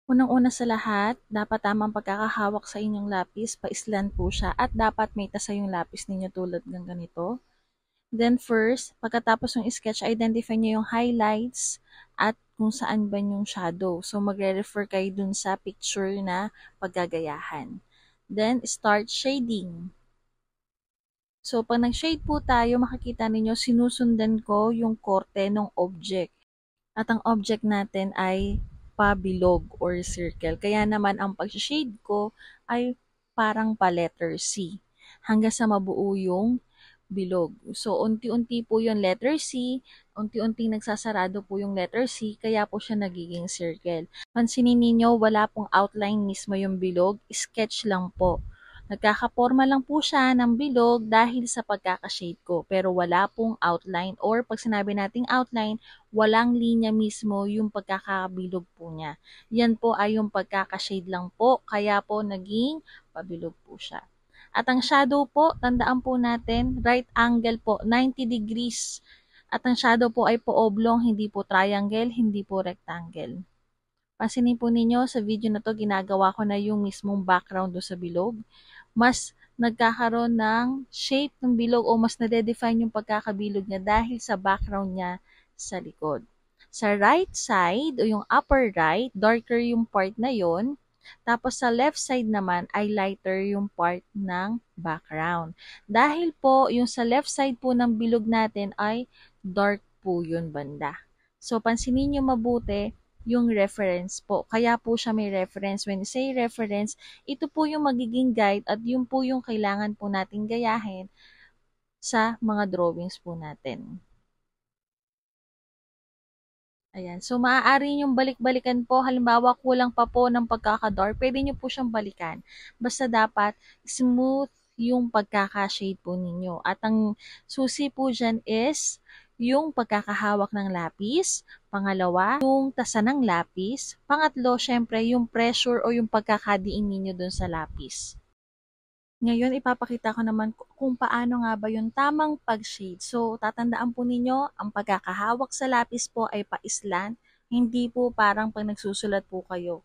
Unang-una sa lahat, dapat tamang pagkakahawak sa inyong lapis, paislan po siya at dapat may tasa yung lapis ninyo tulad ng ganito. Then first, pagkatapos ng sketch, identify niyo yung highlights at kung saan ba yung shadow. So magre-refer kayo dun sa picture na paggagayahan. Then start shading. So pag nag-shade po tayo, makikita ninyo sinusundan ko yung korte ng object. At ang object natin ay pabilog or circle. Kaya naman ang pag-shade ko ay parang pa letter C hanggang sa mabuo yung bilog. So, unti-unti po yung letter C, unti-unti nagsasarado po yung letter C, kaya po siya nagiging circle. Pansinin ninyo, wala pong outline mismo yung bilog, sketch lang po. Nagkakaporma lang po siya ng bilog dahil sa pagkakashade ko, pero wala pong outline or pag sinabi nating outline, walang linya mismo yung pagkakabilog po niya. Yan po ay yung pagkakashade lang po, kaya po naging pabilog po siya. At ang shadow po, tandaan po natin, right angle po, 90 degrees. At ang shadow po ay po oblong, hindi po triangle, hindi po rectangle. Pansinin po ninyo, sa video na to, ginagawa ko na yung mismong background do sa bilog. Mas nagkakaroon ng shape ng bilog o mas nade-define yung pagkakabilog niya dahil sa background niya sa likod. Sa right side o yung upper right, darker yung part na yon. Tapos sa left side naman ay lighter yung part ng background. Dahil po yung sa left side po ng bilog natin ay dark po yun banda. So pansinin nyo mabuti yung reference po. Kaya po siya may reference. When you say reference, ito po yung magiging guide at yun po yung kailangan po nating gayahin sa mga drawings po natin. Ayan. So, maaari niyong balik-balikan po. Halimbawa, kulang pa po ng pagkakador. Pwede niyo po siyang balikan. Basta dapat smooth yung pagkakashade po ninyo. At ang susi po dyan is yung pagkakahawak ng lapis. Pangalawa, yung tasa ng lapis. Pangatlo, syempre, yung pressure o yung pagkakadiin ninyo dun sa lapis. Ngayon, ipapakita ko naman kung paano nga ba yung tamang pag-shade. So, tatandaan po ninyo, ang pagkakahawak sa lapis po ay paislan, hindi po parang pag nagsusulat po kayo.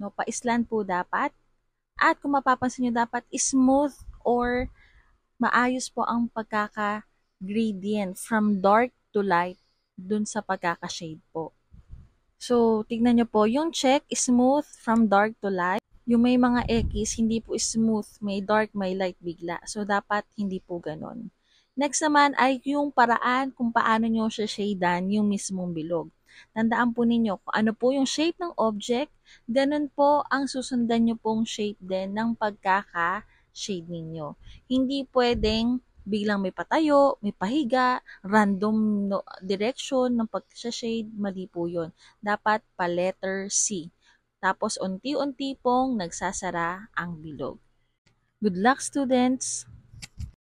No, paislan po dapat. At kung mapapansin nyo, dapat smooth or maayos po ang pagkaka-gradient from dark to light dun sa pagkaka-shade po. So, tignan nyo po, yung check, smooth from dark to light. Yung may mga X, hindi po smooth, may dark, may light bigla. So, dapat hindi po ganon. Next naman ay yung paraan kung paano nyo siya shadean yung mismong bilog. Tandaan po ninyo kung ano po yung shape ng object, ganun po ang susundan nyo pong shape din ng pagkaka-shade ninyo. Hindi pwedeng biglang may patayo, may pahiga, random direction ng pag-shade, mali po yun. Dapat pa letter C. Tapos unti-unti pong nagsasara ang bilog. Good luck, students!